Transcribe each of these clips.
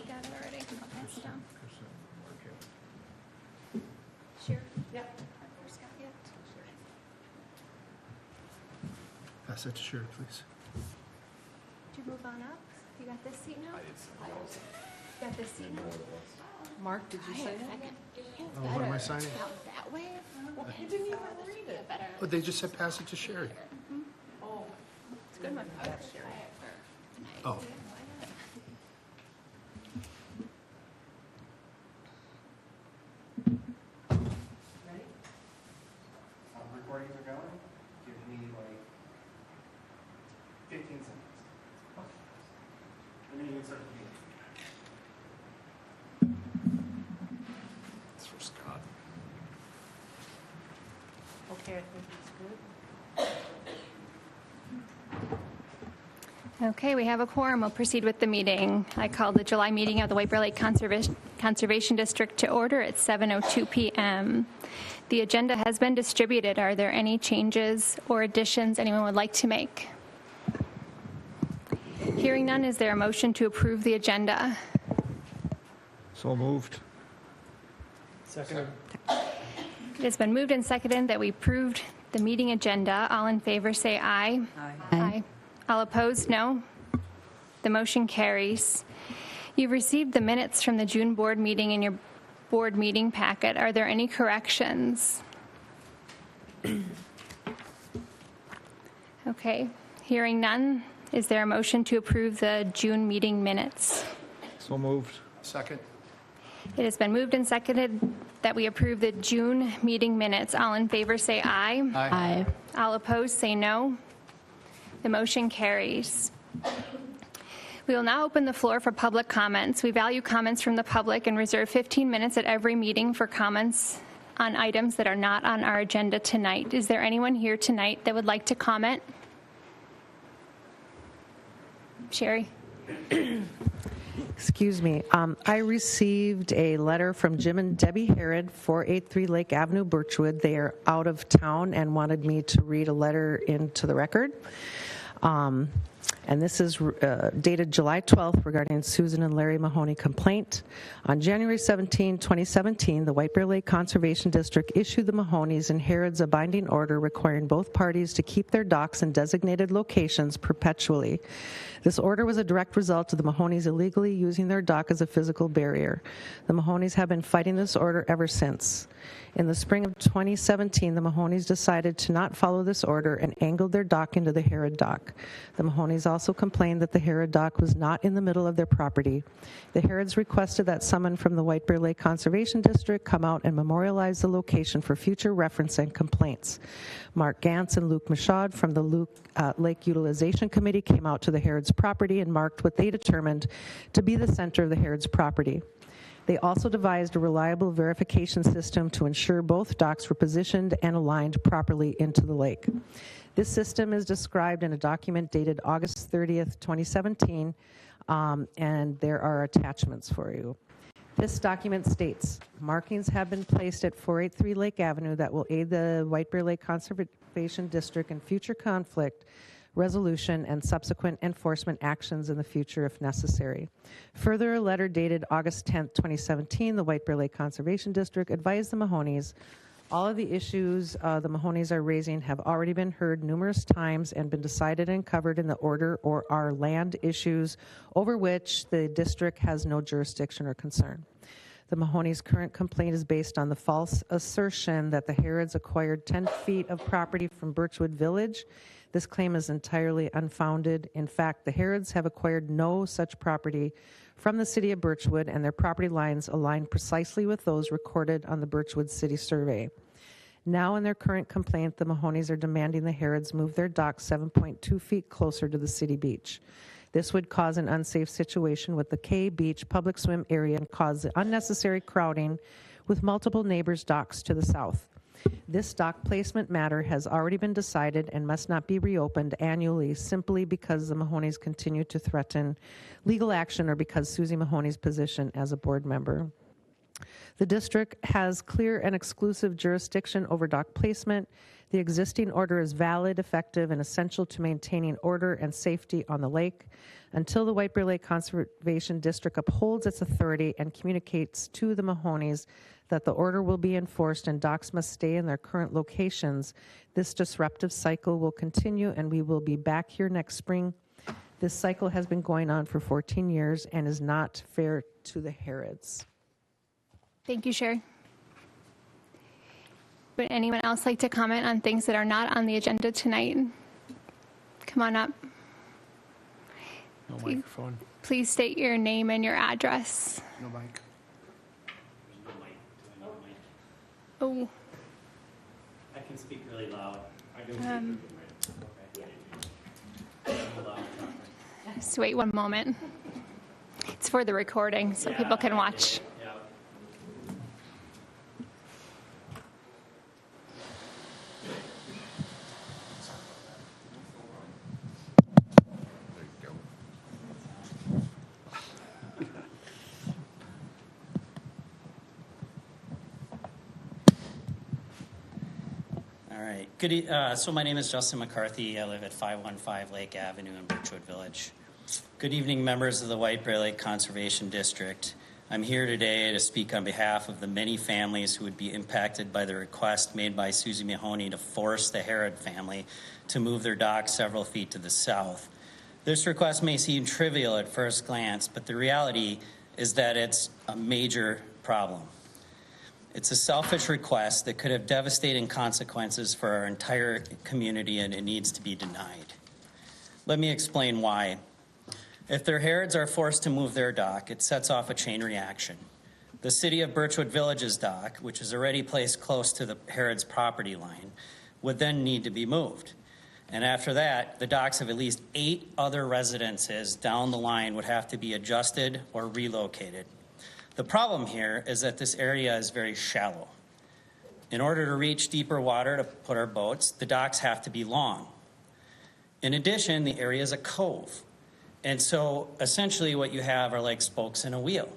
got it already. I'll pass it down. Okay. Sure. Yep. First got it. Pass it to Sherry, please. Did you move on up? You got this seat now? You got this seat now? Mark, did you say that? Oh, what am I signing? That way? You didn't even read it. Better. Oh, they just said pass it to Sherry. Oh, It's good one. Oh. ready? Recordings are going. Give me like 15 seconds. The meeting starts. It's for Scott. Okay, I think it's good. Okay, we have a quorum. We'll proceed with the meeting. I call the July meeting of the White Bear Lake Conservation District to order at 7:02 p.m. The agenda has been distributed. Are there any changes or additions anyone would like to make? Hearing none, is there a motion to approve the agenda? So moved. Second. It has been moved and seconded that we approved the meeting agenda. All in favor say aye. Aye. All opposed, no. The motion carries. You've received the minutes from the June board meeting in your board meeting packet. Are there any corrections? Okay, hearing none, is there a motion to approve the June meeting minutes? So moved. Second. It has been moved and seconded that we approve the June meeting minutes. All in favor say aye. Aye. All opposed say no. The motion carries. We will now open the floor for public comments. We value comments from the public and reserve 15 minutes at every meeting for comments on items that are not on our agenda tonight. Is there anyone here tonight that would like to comment? Sherry? Excuse me. I received a letter from Jim and Debbie Herod, 483 Lake Avenue, Birchwood. They are out of town and wanted me to read a letter into the record. And this is dated July 12th regarding Susan and Larry Mahoney complaint. On January 17, 2017, the White Bear Lake Conservation District issued the Mahoneys and Herods a binding order requiring both parties to keep their docks in designated locations perpetually. This order was a direct result of the Mahoneys illegally using their dock as a physical barrier. The Mahoneys have been fighting this order ever since. In the spring of 2017, the Mahoneys decided to not follow this order and angled their dock into the Herod dock. The Mahoneys also complained that the Herod dock was not in the middle of their property. The Herods requested that someone from the White Bear Lake Conservation District come out and memorialize the location for future reference and complaints. Mark Gantz and Luke Michaud from the Lake Utilization Committee came out to the Herods property and marked what they determined to be the center of the Herods property. They also devised a reliable verification system to ensure both docks were positioned and aligned properly into the lake. This system is described in a document dated August 30th, 2017, and there are attachments for you. This document states, markings have been placed at 483 Lake Avenue that will aid the White Bear Lake Conservation District in future conflict resolution and subsequent enforcement actions in the future if necessary. Further, a letter dated August 10th, 2017, the White Bear Lake Conservation District advised the Mahoneys all of the issues the Mahoneys are raising have already been heard numerous times and been decided and covered in the order or are land issues over which the district has no jurisdiction or concern. The Mahoneys' current complaint is based on the false assertion that the Herods acquired 10 feet of property from Birchwood Village. This claim is entirely unfounded. In fact, the Herods have acquired no such property from the city of Birchwood, and their property lines align precisely with those recorded on the Birchwood City Survey. Now, in their current complaint, the Mahoneys are demanding the Herods move their dock 7.2 feet closer to the city beach. This would cause an unsafe situation with the K Beach public swim area and cause unnecessary crowding with multiple neighbors' docks to the south. This dock placement matter has already been decided and must not be reopened annually simply because the Mahoneys continue to threaten legal action or because Susie Mahoney's position as a board member. The district has clear and exclusive jurisdiction over dock placement. The existing order is valid, effective, and essential to maintaining order and safety on the lake. Until the White Bear Lake Conservation District upholds its authority and communicates to the Mahonis that the order will be enforced and docks must stay in their current locations, this disruptive cycle will continue, and we will be back here next spring. This cycle has been going on for 14 years and is not fair to the Harrods. Thank you, Sherry. Would anyone else like to comment on things that are not on the agenda tonight? Come on up. No microphone. Please state your name and your address. No mic. Oh, I can speak really loud. just wait one moment. It's for the recording, so people can watch. Yeah. All right. So my name is Justin McCarthy. I live at 515 Lake Avenue in Birchwood Village. Good evening, members of the White Bear Lake Conservation District. I'm here today to speak on behalf of the many families who would be impacted by the request made by Susie Mahoney to force the Harrod family to move their dock several feet to the south. This request may seem trivial at first glance, but the reality is that it's a major problem. It's a selfish request that could have devastating consequences for our entire community, and it needs to be denied. Let me explain why. If their Harrods are forced to move their dock, it sets off a chain reaction. The city of Birchwood Village's dock, which is already placed close to the Harrods' property line, would then need to be moved. And after that, the docks of at least 8 other residences down the line would have to be adjusted or relocated. The problem here is that this area is very shallow. In order to reach deeper water to put our boats, the docks have to be long. In addition, the area is a cove. And so essentially what you have are like spokes in a wheel.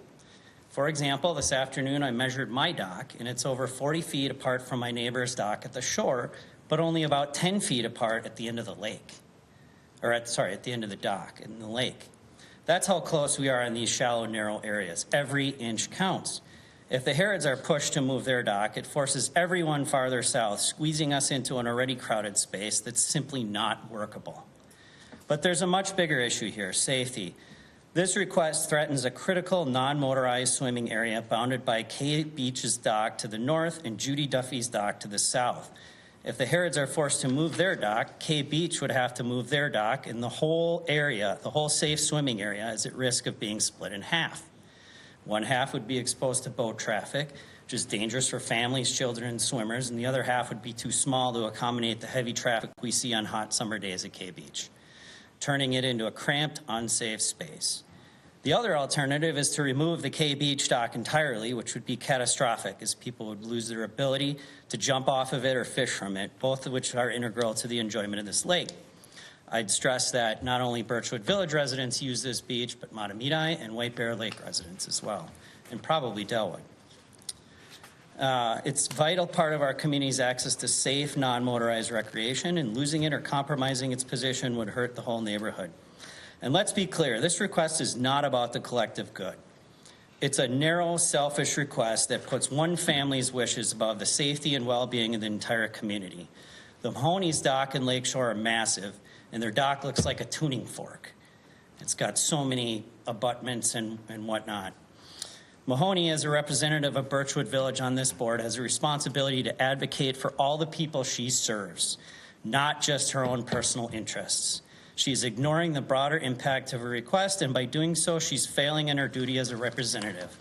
For example, this afternoon I measured my dock, and it's over 40 feet apart from my neighbor's dock at the shore, but only about 10 feet apart at the end of the lake. At the end of the dock in the lake. That's how close we are in these shallow, narrow areas. Every inch counts. If the Harrods are pushed to move their dock, it forces everyone farther south, squeezing us into an already crowded space that's simply not workable. But there's a much bigger issue here, safety. This request threatens a critical non-motorized swimming area bounded by Kay Beach's dock to the north and Judy Duffy's dock to the south. If the Harrods are forced to move their dock, Kay Beach would have to move their dock, and the whole area, the whole safe swimming area, is at risk of being split in half. One half would be exposed to boat traffic, which is dangerous for families, children, and swimmers, and the other half would be too small to accommodate the heavy traffic we see on hot summer days at Kay Beach, turning it into a cramped, unsafe space. The other alternative is to remove the Kay Beach dock entirely, which would be catastrophic, as people would lose their ability to jump off of it or fish from it, both of which are integral to the enjoyment of this lake. I'd stress that not only Birchwood Village residents use this beach, but Matamidi and White Bear Lake residents as well, and probably Delwood. It's a vital part of our community's access to safe, non-motorized recreation, and losing it or compromising its position would hurt the whole neighborhood. And let's be clear, this request is not about the collective good. It's a narrow, selfish request that puts one family's wishes above the safety and well-being of the entire community. The Mahoney's dock and lakeshore are massive, and their dock looks like a tuning fork. It's got so many abutments and whatnot. Mahoney, as a representative of Birchwood Village on this board, has a responsibility to advocate for all the people she serves, not just her own personal interests. She's ignoring the broader impact of her request, and by doing so, she's failing in her duty as a representative.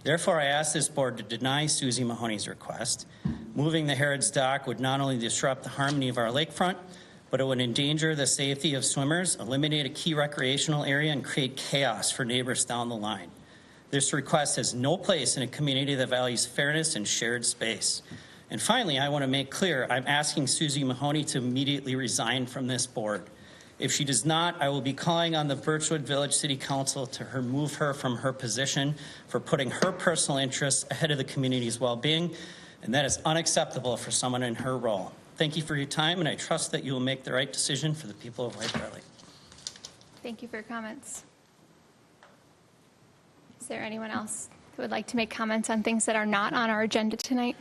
Therefore, I ask this board to deny Susie Mahoney's request. Moving the Harrods dock would not only disrupt the harmony of our lakefront, but it would endanger the safety of swimmers, eliminate a key recreational area, and create chaos for neighbors down the line. This request has no place in a community that values fairness and shared space. And finally, I want to make clear, I'm asking Susie Mahoney to immediately resign from this board. If she does not, I will be calling on the Birchwood Village City Council to remove her from her position for putting her personal interests ahead of the community's well-being, and that is unacceptable for someone in her role. Thank you for your time, and I trust that you will make the right decision for the people of White Bear Lake. Thank you for your comments. Is there anyone else who would like to make comments on things that are not on our agenda tonight?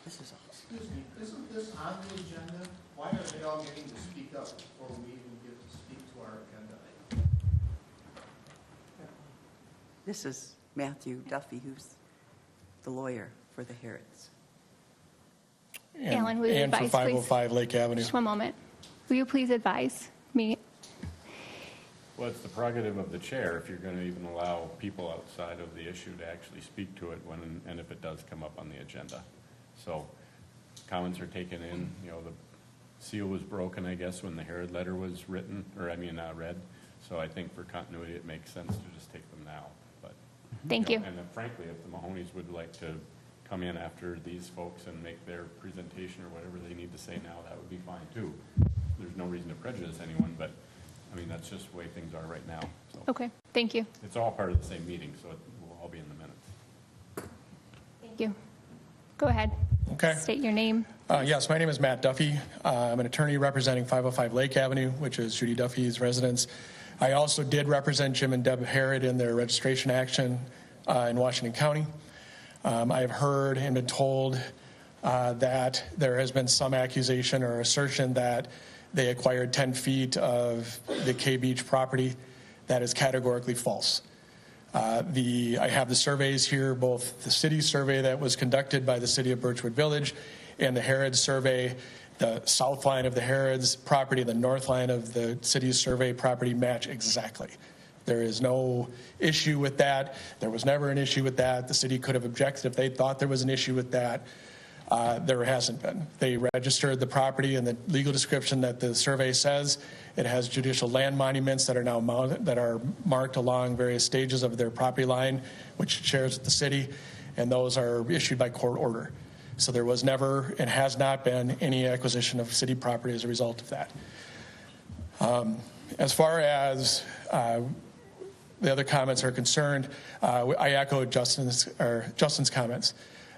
Excuse me, isn't this on the agenda? Why are they all getting to speak up before we even get to speak to our agenda? This is Matthew Duffy, who's the lawyer for the Harrods. Alan, will you And for advise, please? 505 Lake Avenue. Just one moment. Will you please advise me? Well, it's the prerogative of the chair if you're going to even allow people outside of the issue to actually speak to it when and if it does come up on the agenda. So comments are taken in. You know, the seal was broken, I guess, when the Herod letter was written, or read. So I think for continuity, it makes sense to just take them now. But Thank you. And frankly, if the Mahonies would like to come in after these folks and make their presentation or whatever they need to say now, that would be fine too. There's no reason to prejudice anyone, but I mean, that's just the way things are right now. So Okay, thank you. it's all part of the same meeting, so it will all be in the minutes. Thank you. Go ahead. Okay. State your name. Yes, my name is Matt Duffy. I'm an attorney representing 505 Lake Avenue, which is Judy Duffy's residence. I also did represent Jim and Deb Herod in their registration action in Washington County. I have heard and been told that there has been some accusation or assertion that they acquired 10 feet of the K Beach property. That is categorically false. I have the surveys here, both the city survey that was conducted by the city of Birchwood Village and the Harrods survey. The south line of the Harrods property, the north line of the city's survey property match exactly. There is no issue with that. There was never an issue with that. The city could have objected if they thought there was an issue with that. There hasn't been. They registered the property and the legal description that the survey says. It has judicial land monuments that are now marked along various stages of their property line, which it shares with the city, and those are issued by court order. So there was never and has not been any acquisition of city property as a result of that. As far as the other comments are concerned, I echo Justin's comments.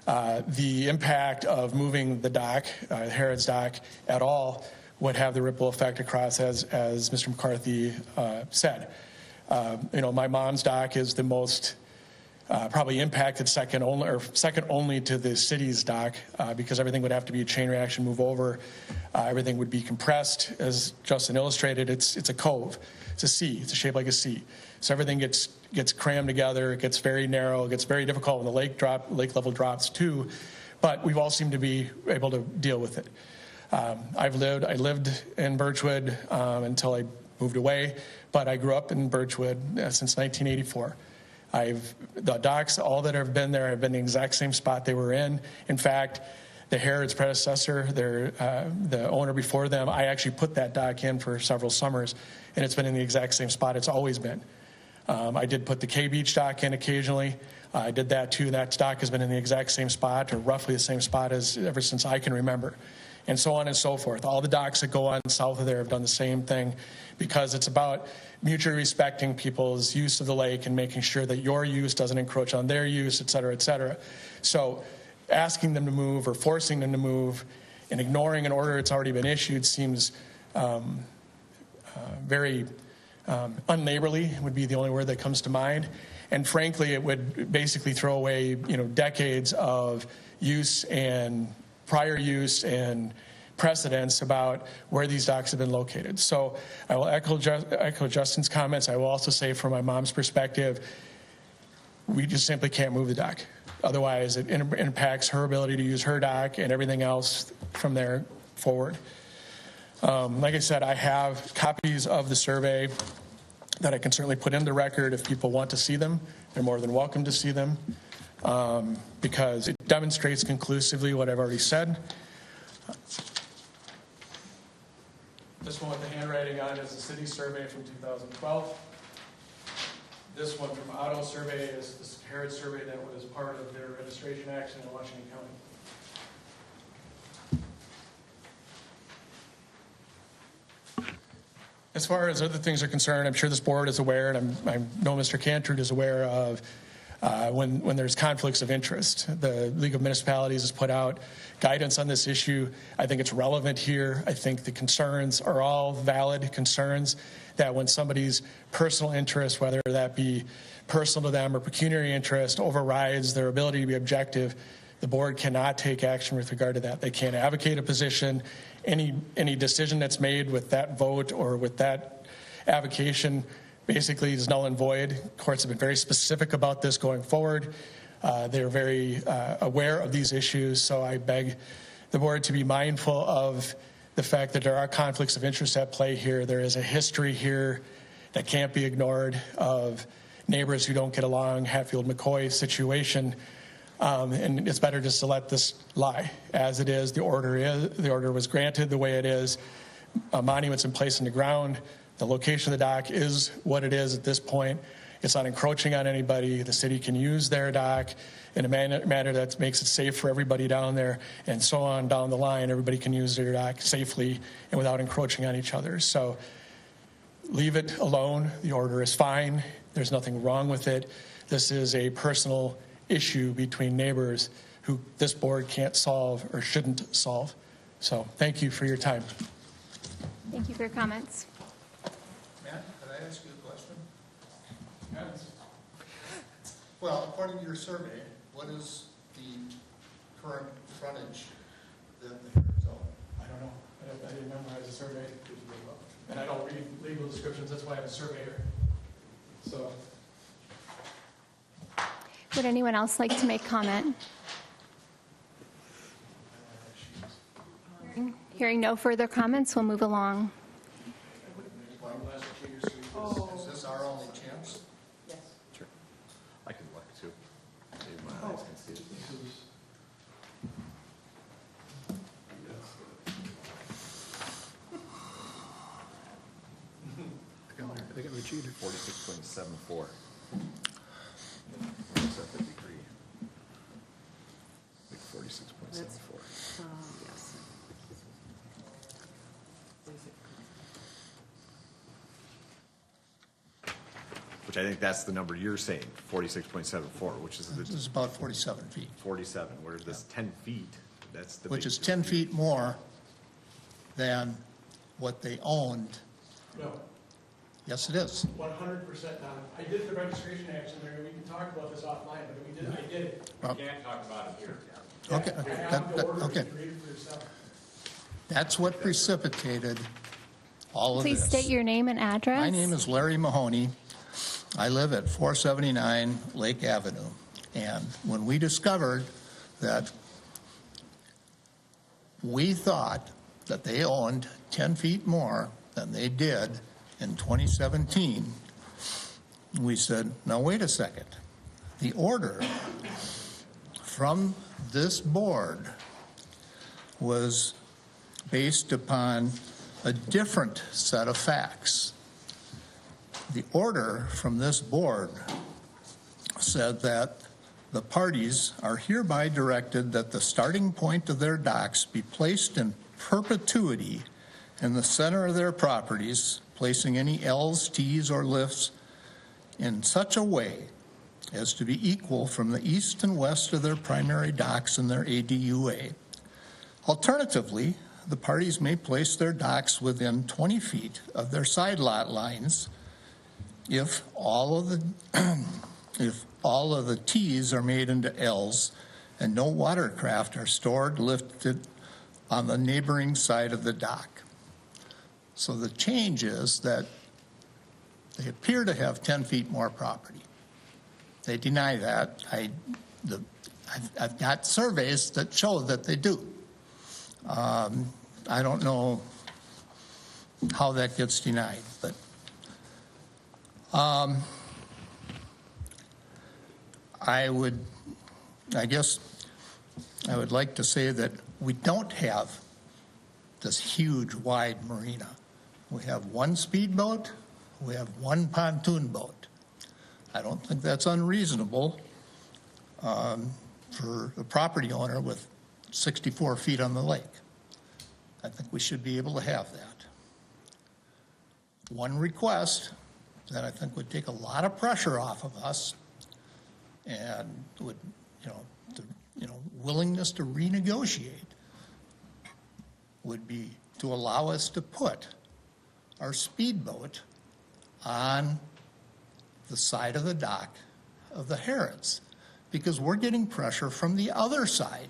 The impact of moving the dock, Harrods dock, at all would have the ripple effect across, as Mr. McCarthy said. My mom's dock is the most probably impacted, second only to the city's dock, because everything would have to be a chain reaction, move over. Everything would be compressed, as Justin illustrated. It's a cove. It's a C. It's shaped like a C. So everything gets crammed together. It gets very narrow. It gets very difficult when the lake level drops too. But we've all seemed to be able to deal with it. I lived in Birchwood until I moved away, but I grew up in Birchwood since 1984. The docks, all that have been there, have been the exact same spot they were in. In fact, the Harrods predecessor, the owner before them, I actually put that dock in for several summers, and it's been in the exact same spot it's always been. I did put the K Beach dock in occasionally. I did that too. That dock has been in the exact same spot, or roughly the same spot as ever since I can remember, and so on and so forth. All the docks that go on south of there have done the same thing, because it's about mutually respecting people's use of the lake and making sure that your use doesn't encroach on their use, et cetera, et cetera. So asking them to move or forcing them to move and ignoring an order that's already been issued seems very unneighborly would be the only word that comes to mind. And frankly, it would basically throw away, decades of use and prior use and precedents about where these docks have been located. So I will echo Justin's comments. I will also say, from my mom's perspective, we just simply can't move the dock. Otherwise, it impacts her ability to use her dock and everything else from there forward. Like I said, I have copies of the survey that I can certainly put in the record if people want to see them. They're more than welcome to see them, because it demonstrates conclusively what I've already said. This one with the handwriting on is the city survey from 2012. This one from Otto survey is the Harrod survey that was part of their registration action in Washington County. As far as other things are concerned, I'm sure this board is aware, and I know Mr. Cantrud is aware of when there's conflicts of interest. The League of Municipalities has put out guidance on this issue. I think it's relevant here. I think the concerns are all valid concerns, that when somebody's personal interest, whether that be personal to them or pecuniary interest, overrides their ability to be objective, the board cannot take action with regard to that. They can't advocate a position. Any decision that's made with that vote or with that avocation basically is null and void. Courts have been very specific about this going forward. They're very aware of these issues, so I beg the board to be mindful of the fact that there are conflicts of interest at play here. There is a history here that can't be ignored of neighbors who don't get along, Hatfield-McCoy situation, and it's better just to let this lie as it is. The order was granted the way it is. A monument's in place in the ground. The location of the dock is what it is at this point. It's not encroaching on anybody. The city can use their dock in a manner that makes it safe for everybody down there, and so on down the line. Everybody can use their dock safely and without encroaching on each other. So leave it alone. The order is fine. There's nothing wrong with it. This is a personal issue between neighbors who this board can't solve or shouldn't solve. So thank you for your time. Thank you for your comments. Matt, could I ask you a question? Well, according to your survey, what is the current frontage that the Heritage own? I don't know. I didn't memorize the survey. And I don't read legal descriptions. That's why I'm a surveyor. So. Would anyone else like to make comment? Hearing no further comments, we'll move along. Is this our only chance? Sure. I can look too. Maybe my eyes can see it. I think I'm cheated. 46.74. What's that, 53? Like 46.74. Yes. Which I think that's the number you're saying, 46.74, which is This the is about 47 feet, 47, where this 10 feet, that's the which big is 10 dispute. feet more than what they owned. No. Yes, it is. 100% Don. I did the registration action there. We can talk about this offline, but I did it. Well, Can't talk about it here. Okay, I have the order. okay. You can read it for yourself. That's what precipitated all of this. Please state your name and address. My name is Larry Mahoney. I live at 479 Lake Avenue. And when we discovered that we thought that they owned 10 feet more than they did in 2017, we said, now wait a second. The order from this board was based upon a different set of facts. The order from this board said that the parties are hereby directed that the starting point of their docks be placed in perpetuity in the center of their properties, placing any L's, T's, or lifts in such a way as to be equal from the east and west of their primary docks and their ADUA. Alternatively, the parties may place their docks within 20 feet of their side lot lines if all of the T's are made into L's and no watercraft are stored, lifted on the neighboring side of the dock. So the change is that they appear to have 10 feet more property. They deny that. I've got surveys that show that they do. I don't know how that gets denied, but I guess I would like to say that we don't have this huge wide marina. We have one speedboat, we have one pontoon boat. I don't think that's unreasonable for a property owner with 64 feet on the lake. I think we should be able to have that. one request that I think would take a lot of pressure off of us and would, willingness to renegotiate would be to allow us to put our speedboat on the side of the dock of the Harrods, because we're getting pressure from the other side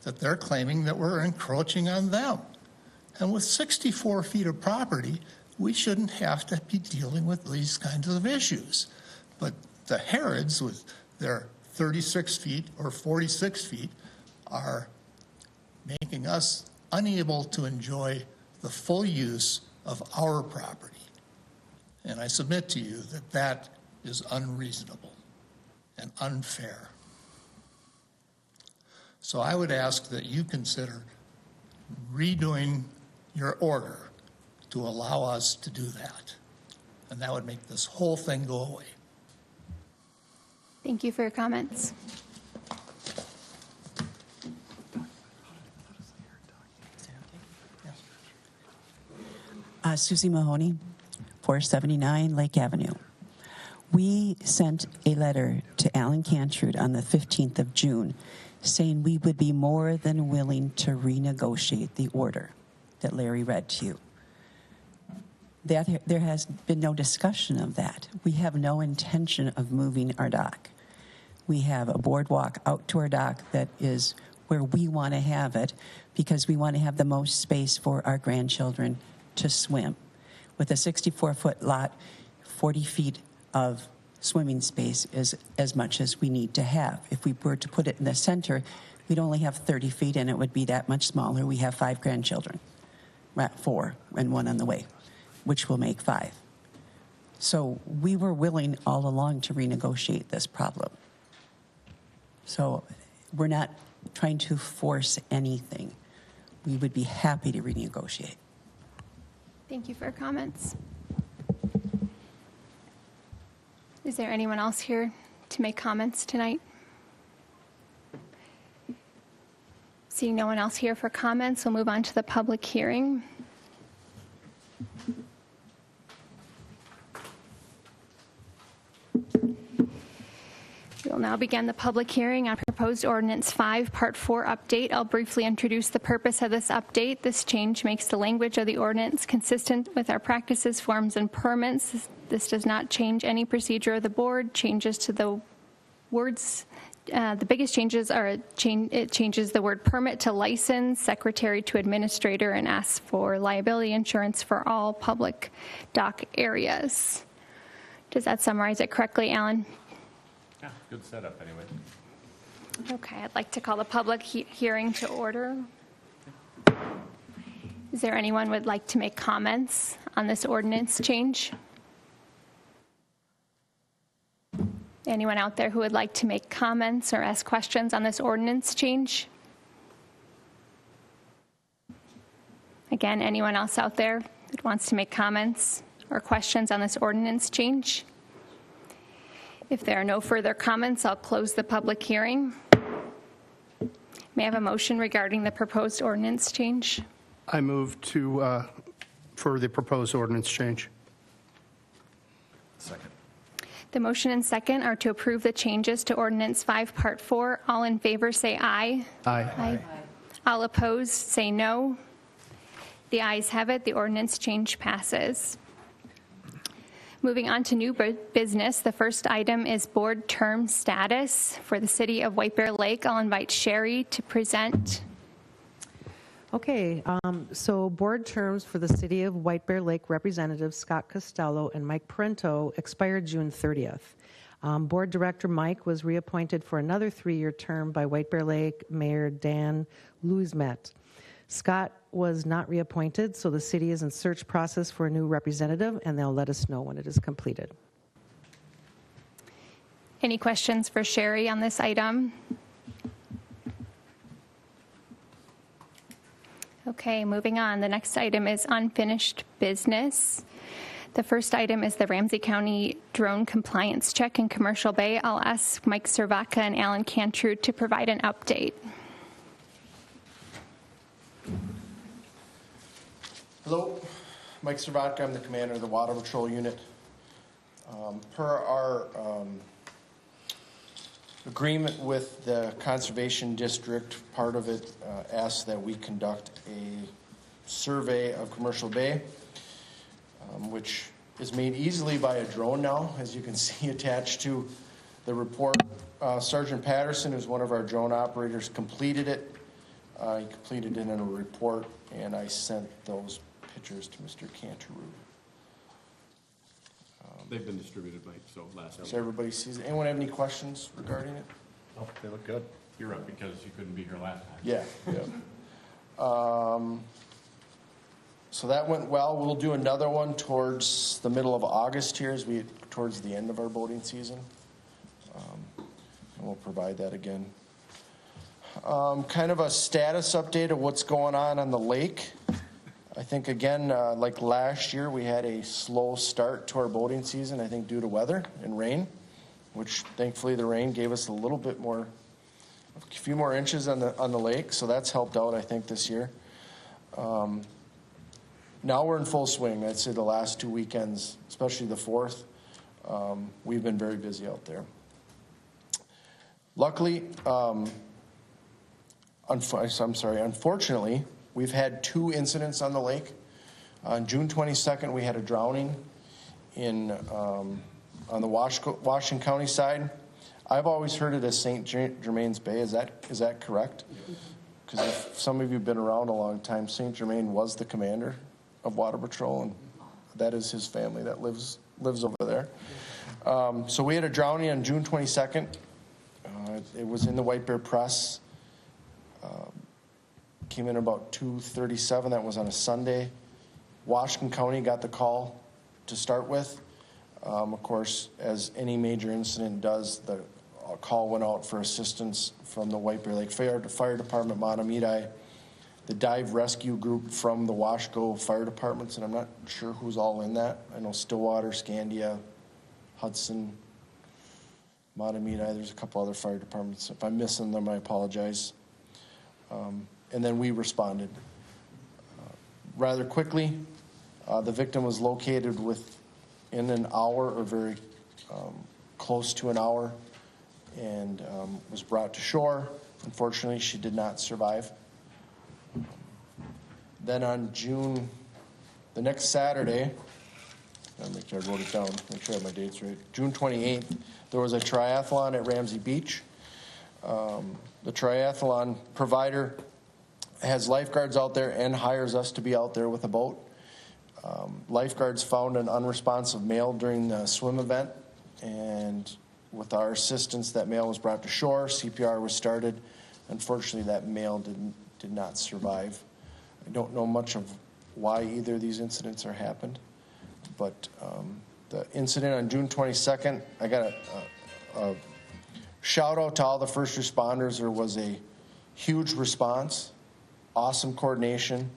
that they're claiming that we're encroaching on them. And with 64 feet of property, we shouldn't have to be dealing with these kinds of issues. But the Harrods, with their 36 feet or 46 feet, are making us unable to enjoy the full use of our property. And I submit to you that that is unreasonable and unfair. So I would ask that you consider redoing your order to allow us to do that. And that would make this whole thing go away. Thank you for your comments. Susie Mahoney, 479 Lake Avenue. We sent a letter to Alan Cantrud on the 15th of June saying we would be more than willing to renegotiate the order that Larry read to you. There has been no discussion of that. We have no intention of moving our dock. We have a boardwalk out to our dock that is where we want to have it because we want to have the most space for our grandchildren to swim. With a 64-foot lot, 40 feet of swimming space is as much as we need to have. If we were to put it in the center, we'd only have 30 feet and it would be that much smaller. We have 5 grandchildren, 4 and 1 on the way, which will make 5. So we were willing all along to renegotiate this problem. So we're not trying to force anything. We would be happy to renegotiate. Thank you for your comments. Is there anyone else here to make comments tonight? Seeing no one else here for comments, we'll move on to the public hearing. We will now begin the public hearing on Proposed Ordinance 5, Part 4 update. I'll briefly introduce the purpose of this update. This change makes the language of the ordinance consistent with our practices, forms, and permits. This does not change any procedure of the board. Changes to the words, the biggest changes are it changes the word permit to license, secretary to administrator, and asks for liability insurance for all public dock areas. Does that summarize it correctly, Alan? Yeah, good setup anyway. Okay, I'd like to call the public hearing to order. Is there anyone who would like to make comments on this ordinance change? Anyone out there who would like to make comments or ask questions on this ordinance change? Again, anyone else out there that wants to make comments or questions on this ordinance change? If there are no further comments, I'll close the public hearing. May I have a motion regarding the proposed ordinance change? I move to, for the proposed ordinance change. Second. The motion and second are to approve the changes to Ordinance 5, Part 4. All in favor say aye. Aye. All opposed say no. The ayes have it. The ordinance change passes. Moving on to new business, the first item is board term status for the city of White Bear Lake. I'll invite Sherry to present. Okay, so board terms for the City of White Bear Lake representatives Scott Costello and Mike Parento expired June 30th. Board Director Mike was reappointed for another 3-year term by White Bear Lake Mayor Dan Luismet. Scott was not reappointed, so the city is in search process for a new representative, and they'll let us know when it is completed. Any questions for Sherry on this item? Okay, moving on. The next item is unfinished business. The first item is the Ramsey County drone compliance check in Commercial Bay. I'll ask Mike Cervaka and Alan Cantrud to provide an update. Hello, Mike Cervatka, I'm the commander of the Water Patrol Unit. Per our agreement with the Conservation District, part of it asks that we conduct a survey of Commercial Bay, which is made easily by a drone now, as you can see attached to the report. Sergeant Patterson, who's one of our drone operators, completed it. He completed it in a report, and I sent those pictures to Mr. Cantaroux. They've been distributed, Mike, so last. So everybody sees it. Anyone have any questions regarding it? Oh, they look good. You're up because you couldn't be here last time. Yeah. So that went well. We'll do another one towards the middle of August here, as we towards the end of our boating season, and we'll provide that again. Kind of a status update of what's going on the lake. I think again, like last year, we had a slow start to our boating season. I think due to weather and rain, which thankfully the rain gave us a little bit more, a few more inches on the lake, so that's helped out, I think, this year. Now we're in full swing. I'd say the last 2 weekends, especially the 4th, we've been very busy out there. Luckily, unfortunately, we've had 2 incidents on the lake. On June 22nd, we had a drowning on the Washington County side. I've always heard it as St. Germain's Bay. Is that correct? Because if some of you have been around a long time, St. Germain was the commander of Water Patrol, and that is his family that lives over there. So we had a drowning on June 22nd. It was in the White Bear Press. Came in about 2:37. That was on a Sunday. Washington County got the call to start with. Of course, as any major incident does, the call went out for assistance from the White Bear Lake Fire Department, Mahtomedi, the dive rescue group from the Washco fire departments, and I'm not sure who's all in that. I know Stillwater, Scandia, Hudson, Mahtomedi. There's a couple other fire departments. If I'm missing them, I apologize. And then we responded rather quickly. The victim was located within an hour or very close to an hour and was brought to shore. Unfortunately, she did not survive. Then on the next Saturday, I'll make sure I wrote it down, make sure I have my dates right. June 28th, there was a triathlon at Ramsey Beach. The triathlon provider has lifeguards out there and hires us to be out there with a boat. Lifeguards found an unresponsive male during the swim event, and with our assistance, that male was brought to shore. CPR was started. Unfortunately, that male did not survive. I don't know much of why either of these incidents are happened, but the incident on June 22nd, I got a shout out to all the first responders. There was a huge response, awesome coordination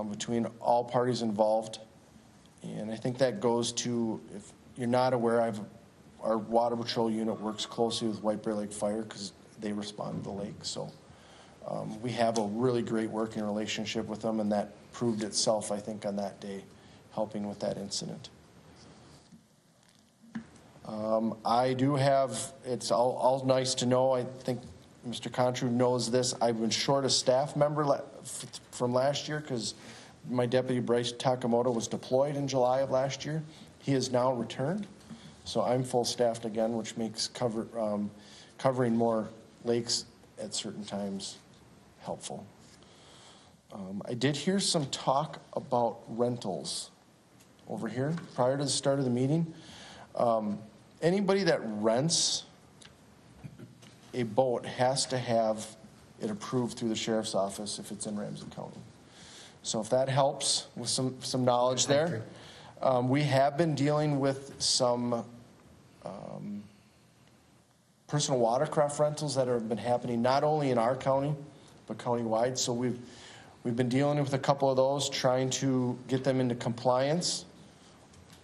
between all parties involved. And I think that goes to, if you're not aware, our Water Patrol unit works closely with White Bear Lake Fire because they respond to the lake. So we have a really great working relationship with them, and that proved itself, I think, on that day, helping with that incident. I do have, it's all nice to know, I think Mr. Cantaroux knows this, I've been short a staff member from last year because my deputy Bryce Takamoto was deployed in July of last year. He has now returned, so I'm full staffed again, which makes covering more lakes at certain times helpful. I did hear some talk about rentals over here prior to the start of the meeting. Anybody that rents a boat has to have it approved through the sheriff's office if it's in Ramsey County. So if that helps with some knowledge there. We have been dealing with some personal watercraft rentals that have been happening not only in our county, but countywide. So we've been dealing with a couple of those, trying to get them into compliance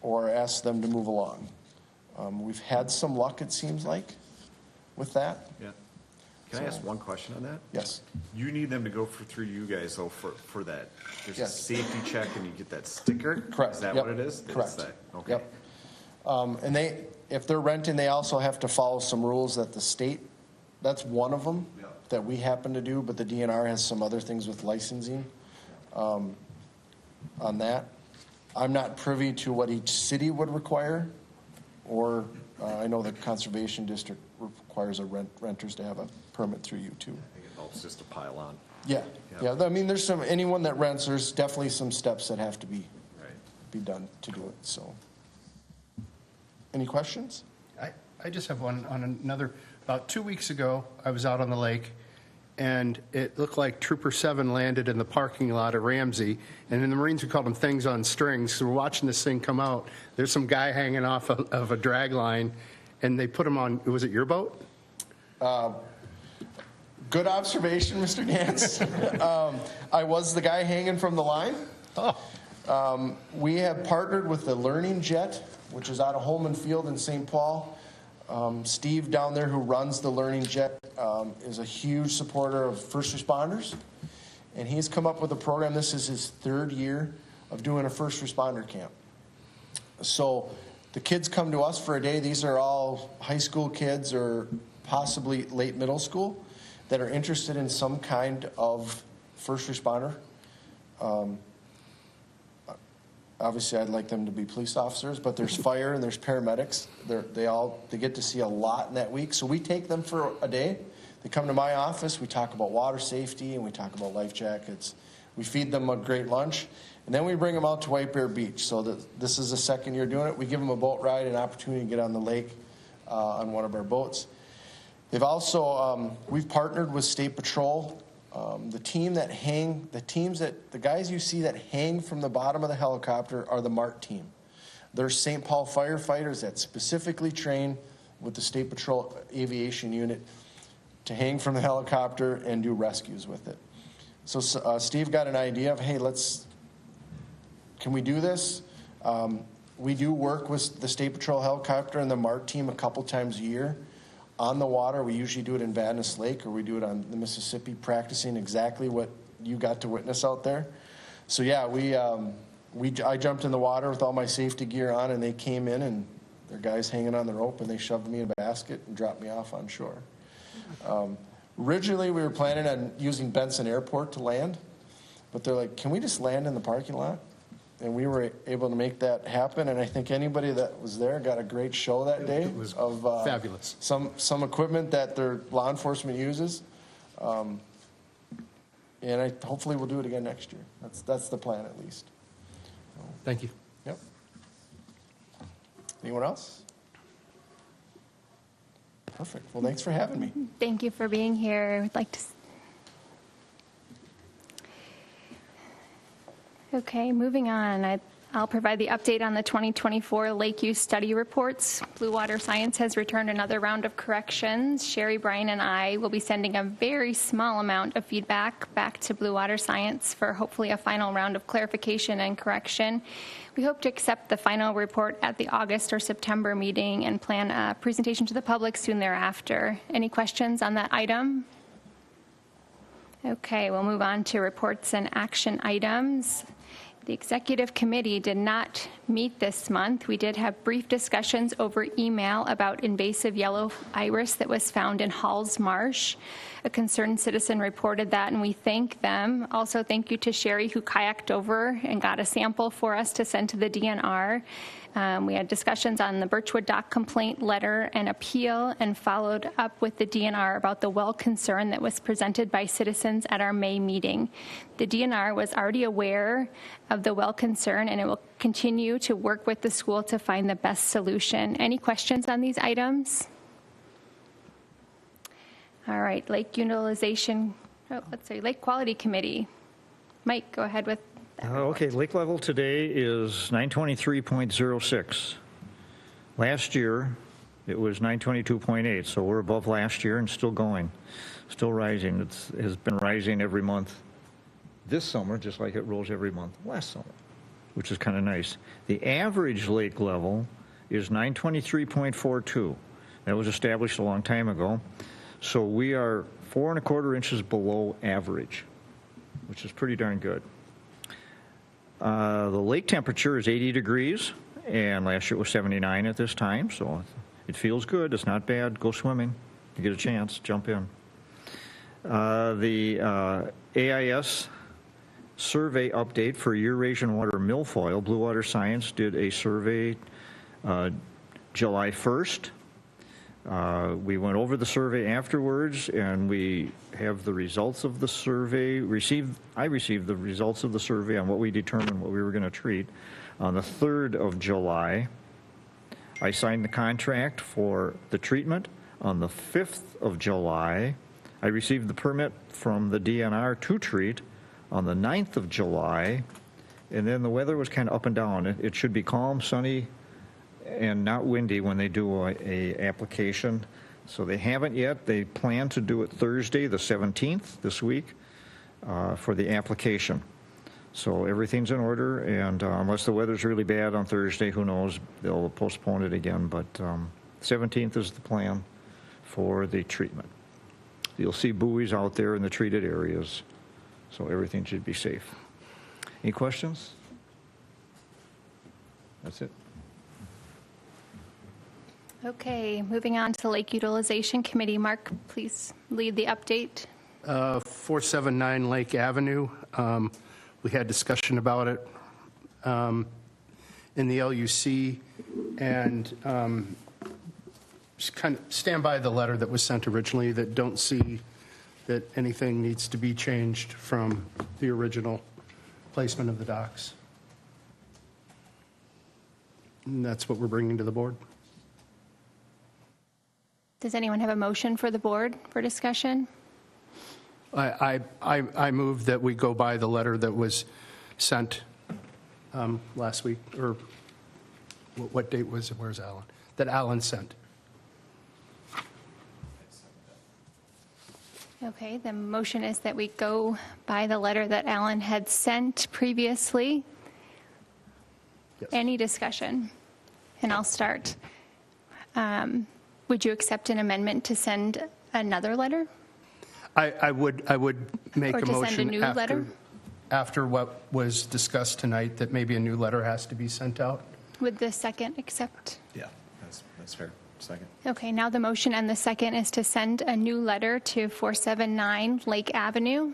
or ask them to move along. We've had some luck, it seems like, with that. Yeah. Can I ask one question on that? Yes. You need them to go through you guys though for that. There's a Yes. safety check and you get that sticker? Correct. Is that Yep. what it is? It's Correct. that. Okay. Yep. And if they're renting, they also have to follow some rules that the state, that's one of them that we happen to do, but the DNR has some other things with licensing on that. I'm not privy to what each city would require, or I know the Conservation District requires renters to have a permit through you too. I think it helps just to pile on. Yeah, yeah. I mean, there's anyone that rents, there's definitely some steps that have to be done to do it, so. Any questions? I just have one on another. About 2 weeks ago, I was out on the lake, and it looked like Trooper 7 landed in the parking lot at Ramsey, and in the Marines we called them things on strings. So we're watching this thing come out. There's some guy hanging off of a drag line, and they put him on, was it your boat? Good observation, Mr. Gantz. I was the guy hanging from the line. We have partnered with the Learning Jet, which is out of Holman Field in St. Paul. Steve down there, who runs the Learning Jet, is a huge supporter of first responders. And he's come up with a program. This is his 3rd year of doing a first responder camp. So the kids come to us for a day. These are all high school kids or possibly late middle school that are interested in some kind of first responder. Obviously, I'd like them to be police officers, but there's fire and there's paramedics. They get to see a lot in that week. So we take them for a day. They come to my office. We talk about water safety and we talk about life jackets. We feed them a great lunch, and then we bring them out to White Bear Beach. So this is the 2nd year doing it. We give them a boat ride, an opportunity to get on the lake on one of our boats. They've also we've partnered with State Patrol. The guys you see that hang from the bottom of the helicopter are the MART team. They're St. Paul firefighters that specifically train with the State Patrol Aviation Unit to hang from the helicopter and do rescues with it. So Steve got an idea of, hey, can we do this? We do work with the State Patrol helicopter and the MART team a couple times a year. On the water, we usually do it in Vadnais Lake, or we do it on the Mississippi, practicing exactly what you got to witness out there. So yeah, I jumped in the water with all my safety gear on, and they came in, and their guys hanging on the rope, and they shoved me in a basket and dropped me off on shore. Originally, we were planning on using Benson Airport to land, but they're like, can we just land in the parking lot? And we were able to make that happen, and I think anybody that was there got a great show that day. It was of fabulous. Some equipment that their law enforcement uses, and hopefully we'll do it again next year. That's the plan, at least. Thank you. Yep. Anyone else? Perfect. Well, thanks for having me. Thank you for being here. I'd like to. Okay, moving on. I'll provide the update on the 2024 lake use study reports. Blue Water Science has returned another round of corrections. Sherry, Brian, and I will be sending a very small amount of feedback back to Blue Water Science for hopefully a final round of clarification and correction. We hope to accept the final report at the August or September meeting and plan a presentation to the public soon thereafter. Any questions on that item? Okay, we'll move on to reports and action items. The executive committee did not meet this month. We did have brief discussions over email about invasive yellow iris that was found in Halls Marsh. A concerned citizen reported that, and we thank them. Also, thank you to Sherry, who kayaked over and got a sample for us to send to the DNR. We had discussions on the Birchwood Dock complaint letter and appeal, and followed up with the DNR about the well concern that was presented by citizens at our May meeting. The DNR was already aware of the well concern, and it will continue to work with the school to find the best solution. Any questions on these items? All right, Lake Utilization, Lake Quality Committee. Mike, go ahead with that. Okay, lake level today is 923.06. Last year, it was 922.8, so we're above last year and still going, still rising. It has been rising every month this summer, just like it rose every month last summer, which is kind of nice. The average lake level is 923.42. That was established a long time ago. So we are 4¼ inches below average, which is pretty darn good. The lake temperature is 80 degrees, and last year it was 79 at this time, so it feels good. It's not bad. Go swimming. You get a chance, jump in. The AIS survey update for Eurasian water milfoil. Blue Water Science did a survey July 1st. We went over the survey afterwards, and we have the results of the survey. I received the results of the survey on what we determined what we were going to treat on the 3rd of July. I signed the contract for the treatment on the 5th of July. I received the permit from the DNR to treat on the 9th of July, and then the weather was kind of up and down. It should be calm, sunny, and not windy when they do a application. So they haven't yet. They plan to do it Thursday, the 17th, this week, for the application. So everything's in order, and unless the weather's really bad on Thursday, who knows, they'll postpone it again. But 17th is the plan for the treatment. You'll see buoys out there in the treated areas, so everything should be safe. Any questions? That's it. Okay, moving on to Lake Utilization Committee. Mark, please lead the update. 479 Lake Avenue. We had discussion about it in the LUC, and just kind of stand by the letter that was sent originally, that don't see that anything needs to be changed from the original placement of the docks. And that's what we're bringing to the board. Does anyone have a motion for the board for discussion? I move that we go by the letter that was sent last week, or what date was it? Where's Alan? That Alan sent. Okay, the motion is that we go by the letter that Alan had sent previously. Yes. Any discussion? And I'll start. Would you accept an amendment to send another letter? I would make Or a to send a motion new letter? after what was discussed tonight, that maybe a new letter has to be sent out. Would the second accept? Yeah, that's fair. Second. Okay, now the motion and the second is to send a new letter to 479 Lake Avenue.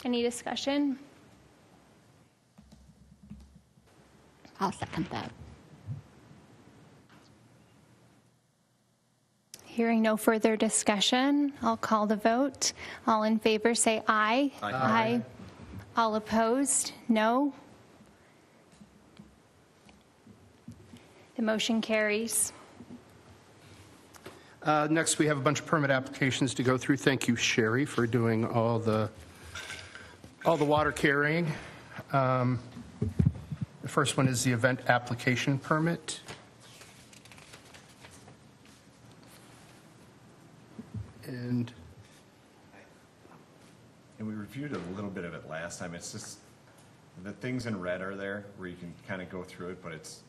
Any discussion? I'll second that. Hearing no further discussion, I'll call the vote. All in favor say aye. Aye. All opposed, no. The motion carries. Next, we have a bunch of permit applications to go through. Thank you, Sherry, for doing all the water carrying. The first one is the event application permit. And And we reviewed a little bit of it last time. It's just, the things in red are there where you can kind of go through it, but it's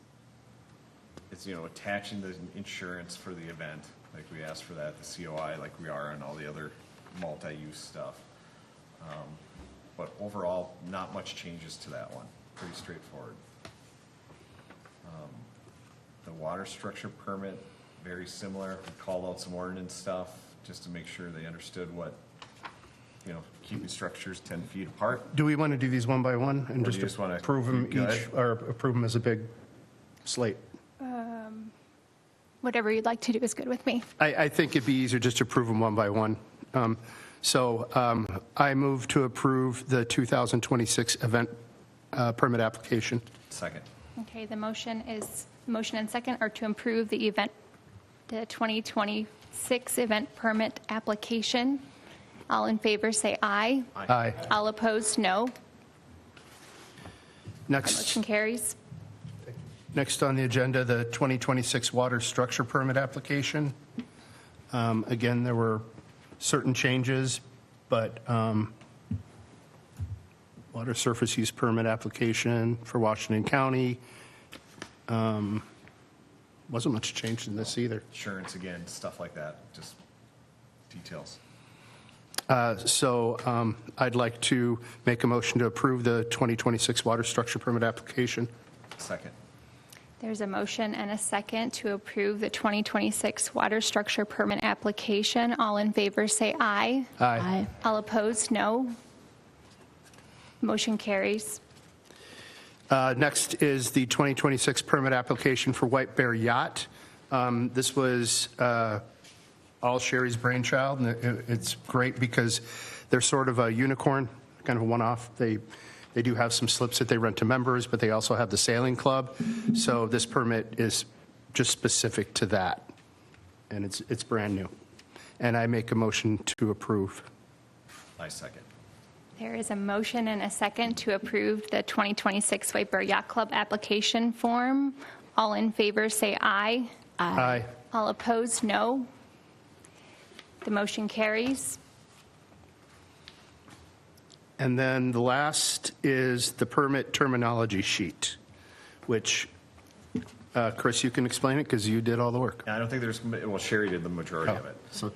attaching the insurance for the event, like we asked for that, the COI, like we are on all the other multi-use stuff. But overall, not much changes to that one. Pretty straightforward. The water structure permit, very similar. We called out some ordinance stuff just to make sure they understood what, keeping structures 10 feet apart. do we want to do these one by one and Or do you just just wanna approve them be good? each, or approve them as a big slate? Whatever you'd like to do is good with me. I think it'd be easier just to approve them one by one. I move to approve the 2026 event permit application. Second. Okay, the motion and second are to approve the 2026 event permit application. All in favor say aye. Aye. All opposed, no. Next. Motion carries. Next on the agenda, the 2026 water structure permit application. Again, there were certain changes, but water surface use permit application for Washington County. Wasn't much change in this either. Insurance again, stuff like that, just details. So I'd like to make a motion to approve the 2026 water structure permit application. Second. There's a motion and a second to approve the 2026 water structure permit application. All in favor say aye. Aye. All opposed, no. Motion carries. Next is the 2026 permit application for White Bear Yacht. This was all Sherry's brainchild, and it's great because they're sort of a unicorn, kind of a one-off. They do have some slips that they rent to members, but they also have the sailing club. So this permit is just specific to that, and it's brand new. And I make a motion to approve. I second. There is a motion and a second to approve the 2026 White Bear Yacht Club application form. All in favor say aye. Aye. All opposed, no. The motion carries. And then the last is the permit terminology sheet, which, Chris, you can explain it because you did all the work. I don't think well, Sherry did the majority of it. So,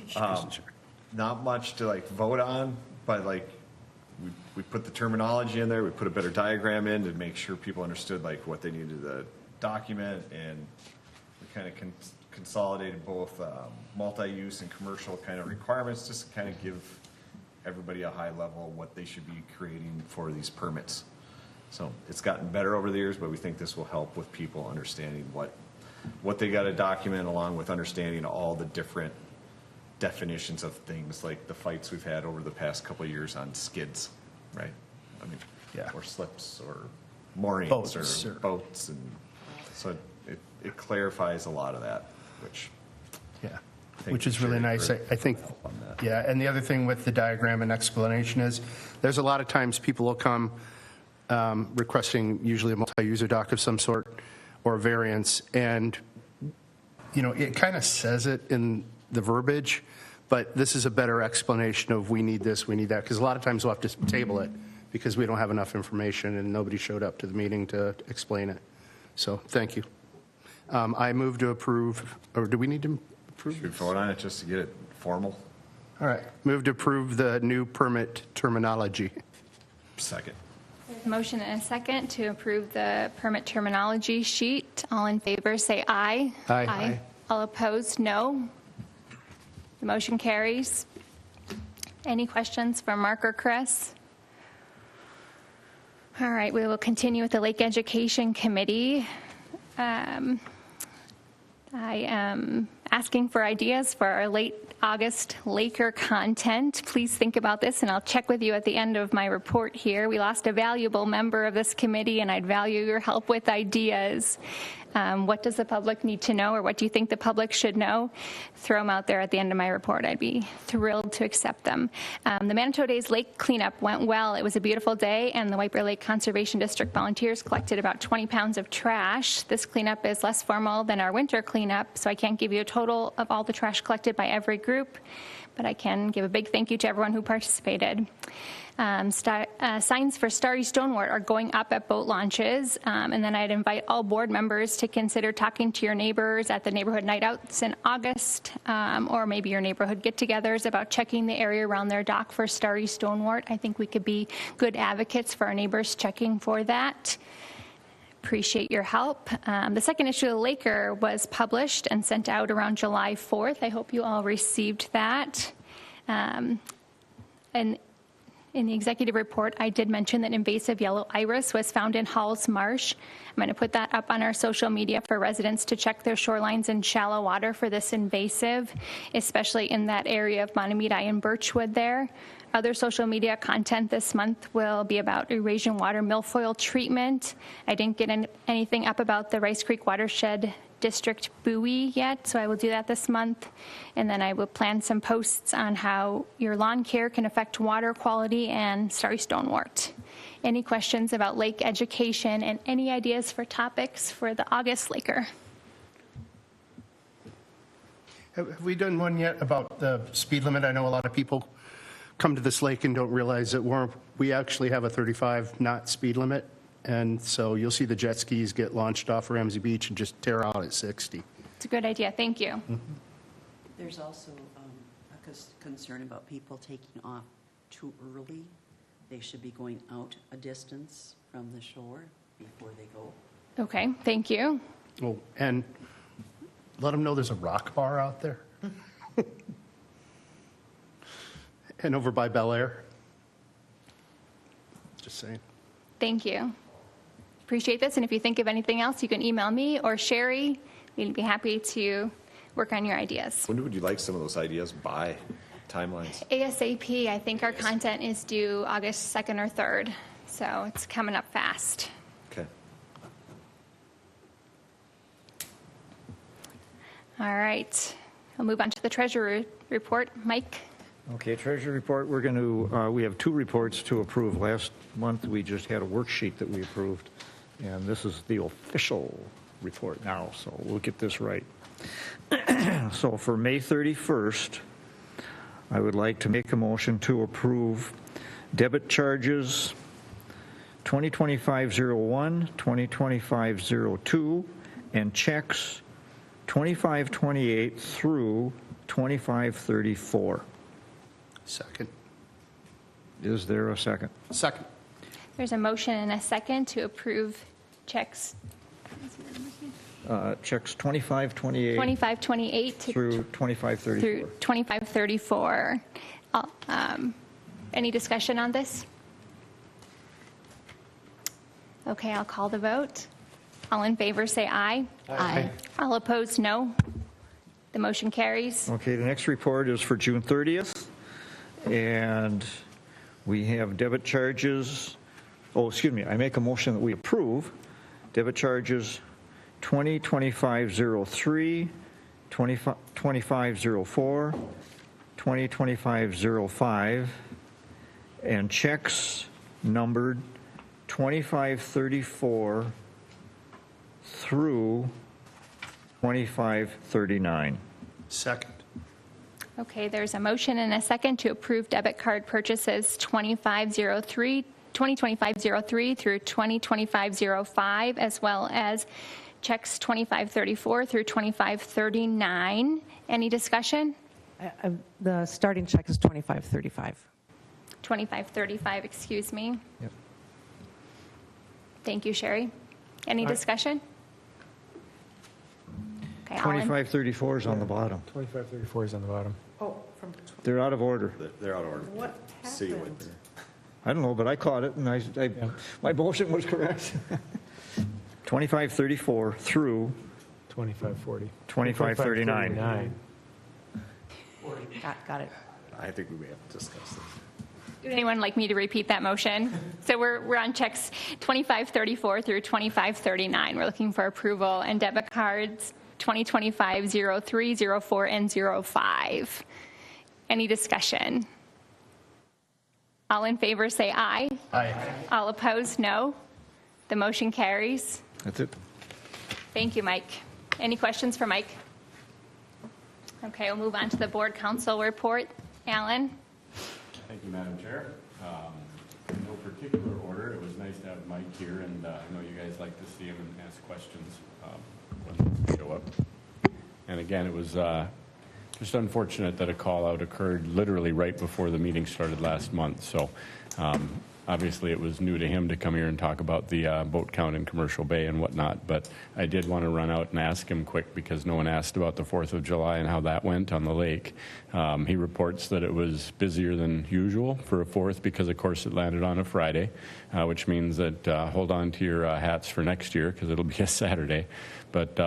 Not much to like vote on, but like we put the terminology in there, we put a better diagram in to make sure people understood like what they needed to document, and we kind of consolidated both multi-use and commercial kind of requirements, just to kind of give everybody a high level what they should be creating for these permits. So it's gotten better over the years, but we think this will help with people understanding what they got to document, along with understanding all the different definitions of things, like the fights we've had over the past couple of years on skids, right? I mean, yeah, or slips, or moorings, boats, or boats, and so it clarifies a lot of that, which which is really nice. I think, yeah, and the other thing with the diagram and explanation is there's a lot of times people will come requesting usually a multi-user dock of some sort or a variance, and it kind of says it in the verbiage, but this is a better explanation of we need this, we need that, because a lot of times we'll have to table it because we don't have enough information and nobody showed up to the meeting to explain it. So thank you. I move to approve, or do we need to approve? Should we vote on it just to get it formal? All right. Move to approve the new permit terminology. Second. There's a motion and a second to approve the permit terminology sheet. All in favor say aye. Aye. All opposed, no. The motion carries. Any questions for Mark or Chris? All right, we will continue with the Lake Education Committee. I am asking for ideas for our late August Laker content. Please think about this, and I'll check with you at the end of my report here. We lost a valuable member of this committee, and I'd value your help with ideas. What does the public need to know, or what do you think the public should know? Throw them out there at the end of my report. I'd be thrilled to accept them. The Manitou Days Lake cleanup went well. It was a beautiful day, and the White Bear Lake Conservation District volunteers collected about 20 pounds of trash. This cleanup is less formal than our winter cleanup, so I can't give you a total of all the trash collected by every group, but I can give a big thank you to everyone who participated. Signs for starry stonewort are going up at boat launches, and then I'd invite all board members to consider talking to your neighbors at the neighborhood night outs in August, or maybe your neighborhood get-togethers about checking the area around their dock for starry stonewort. I think we could be good advocates for our neighbors checking for that. Appreciate your help. The second issue of the Laker was published and sent out around July 4th. I hope you all received that. And in the executive report, I did mention that invasive yellow iris was found in Halls Marsh. I'm going to put that up on our social media for residents to check their shorelines in shallow water for this invasive, especially in that area of Montemedi and Birchwood there. Other social media content this month will be about Eurasian water milfoil treatment. I didn't get anything up about the Rice Creek Watershed District buoy yet, so I will do that this month. And then I will plan some posts on how your lawn care can affect water quality and starry stonewort. Any questions about lake education and any ideas for topics for the August Laker? Have we done one yet about the speed limit? I know a lot of people come to this lake and don't realize that we actually have a 35-knot speed limit. And so you'll see the jet skis get launched off Ramsey Beach and just tear out at 60. It's a good idea. Thank you. There's also concern about people taking off too early. They should be going out a distance from the shore before they go. Okay, thank you. Oh, and let them know there's a rock bar out there. And over by Bel Air. Just saying. Thank you. Appreciate this. And if you think of anything else, you can email me or Sherry. We'd be happy to work on your ideas. When would you like some of those ideas by? Timelines? ASAP, I think our content is due August 2nd or 3rd, so it's coming up fast. Okay. All right, I'll move on to the treasurer report. Mike? Okay, treasury report, we're going to, we have 2 reports to approve. Last month, we just had a worksheet that we approved, and this is the official report now, so we'll get this right. So for May 31st, I would like to make a motion to approve debit charges 2025-01, 2025-02, and checks 2528 through 2534. Second. Is there a second? Second. There's a motion and a second to approve checks Checks 2528 2528 through 2534. through 2534. Any discussion on this? Okay, I'll call the vote. All in favor say aye. Aye. All opposed, no. The motion carries. Okay, the next report is for June 30th, and we have debit charges, I make a motion that we approve debit charges 2025-03, 25-04, 2025-05, and checks numbered 2534 through 2539. Second. Okay, there's a motion and a second to approve debit card purchases 2025-03 through 2025-05, as well as checks 2534 through 2539. Any discussion? The starting check is 2535. 2535, excuse me. Yep. Thank you, Sherry. Any discussion? Okay, Alan. 2534 is on the bottom. 2534 is on the bottom. Oh, from They're out of order. They're out of order. what See you happened? with I don't know, but I caught it, and my motion was correct. 2534 through 2540. 2539. Got it. I think we may have to discuss this. Would anyone like me to repeat that motion? So we're on checks 2534 through 2539. We're looking for approval, and debit cards 2025-03, 04, and 05. Any discussion? All in favor say aye. Aye. All opposed, no. The motion carries. That's it. Thank you, Mike. Any questions for Mike? Okay, we'll move on to the board council report. Alan? Thank you, Madam Chair. In no particular order, it was nice to have Mike here, and I know you guys like to see him and ask questions when they show up. And again, it was just unfortunate that a call out occurred literally right before the meeting started last month. So obviously it was new to him to come here and talk about the boat count in Commercial Bay and whatnot. But I did want to run out and ask him quick, because no one asked about the 4th of July and how that went on the lake. He reports that it was busier than usual for a 4th because, of course, it landed on a Friday, which means that hold on to your hats for next year, because it'll be a Saturday. But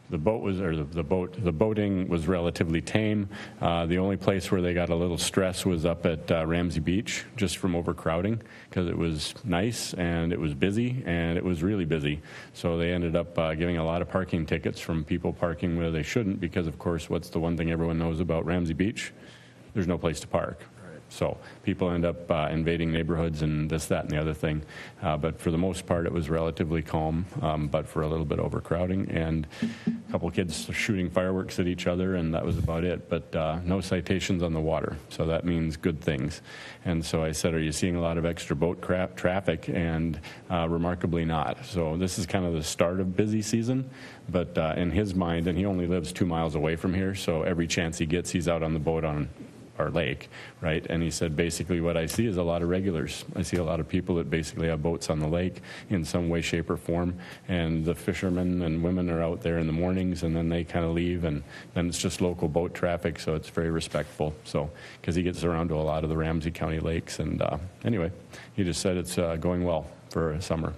the boating was relatively tame. The only place where they got a little stress was up at Ramsey Beach, just from overcrowding, because it was nice and it was busy, and it was really busy. So they ended up giving a lot of parking tickets from people parking where they shouldn't, because, of course, what's the one thing everyone knows about Ramsey Beach? There's no place to park. So people end up invading neighborhoods and this, that, and the other thing. But for the most part, it was relatively calm, but for a little bit overcrowding. And a couple of kids shooting fireworks at each other, and that was about it. But no citations on the water, so that means good things. And so I said, are you seeing a lot of extra boat traffic? And remarkably not. So this is kind of the start of busy season. But in his mind, and he only lives 2 miles away from here, so every chance he gets, he's out on the boat on our lake, right? And he said, basically what I see is a lot of regulars. I see a lot of people that basically have boats on the lake in some way, shape, or form, and the fishermen and women are out there in the mornings, and then they kind of leave, and then it's just local boat traffic, so it's very respectful. So, because he gets around to a lot of the Ramsey County lakes, and anyway, he just said it's going well for summer.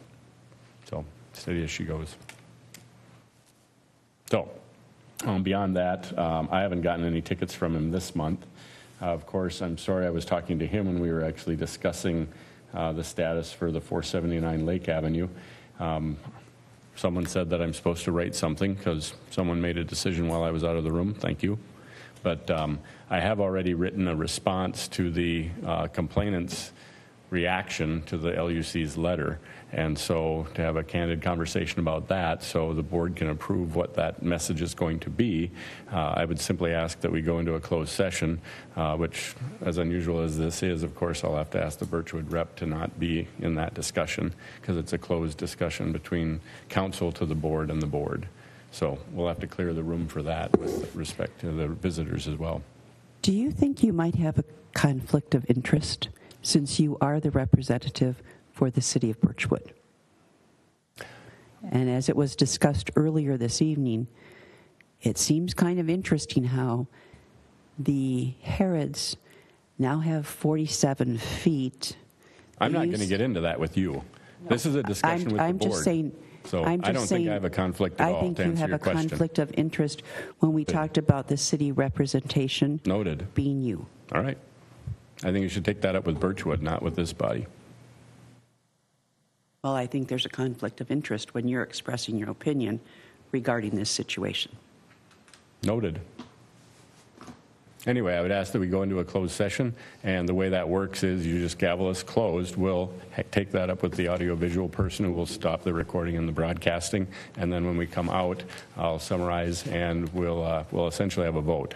So, steady as she goes. So, beyond that, I haven't gotten any tickets from him this month. Of course, I'm sorry I was talking to him when we were actually discussing the status for the 479 Lake Avenue. Someone said that I'm supposed to write something because someone made a decision while I was out of the room. Thank you. But I have already written a response to the complainant's reaction to the LUC's letter. And so to have a candid conversation about that so the board can approve what that message is going to be, I would simply ask that we go into a closed session, which, as unusual as this is, of course, I'll have to ask the Birchwood rep to not be in that discussion because it's a closed discussion between council to the board and the board. So we'll have to clear the room for that with respect to the visitors as well. Do you think you might have a conflict of interest since you are the representative for the city of Birchwood? And as it was discussed earlier this evening, it seems kind of interesting how the Harrods now have 47 feet. I'm not going to get into that with you. This is a discussion with the board. Just saying, so I don't think I have a conflict at all, to answer your question. I think you have a conflict of interest when we talked about the city representation. Noted. Being you. All right. I think you should take that up with Birchwood, not with this body. Well, I think there's a conflict of interest when you're expressing your opinion regarding this situation. Noted. Anyway, I would ask that we go into a closed session, and the way that works is you just gavel us closed. We'll take that up with the audiovisual person who will stop the recording and the broadcasting, and then when we come out, I'll summarize, and we'll essentially have a vote,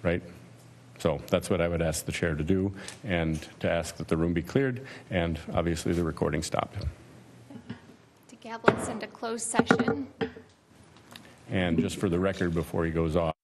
right? So that's what I would ask the chair to do, and to ask that the room be cleared, and obviously the recording stopped. To gavel us into closed session. And just for the record, before he goes off,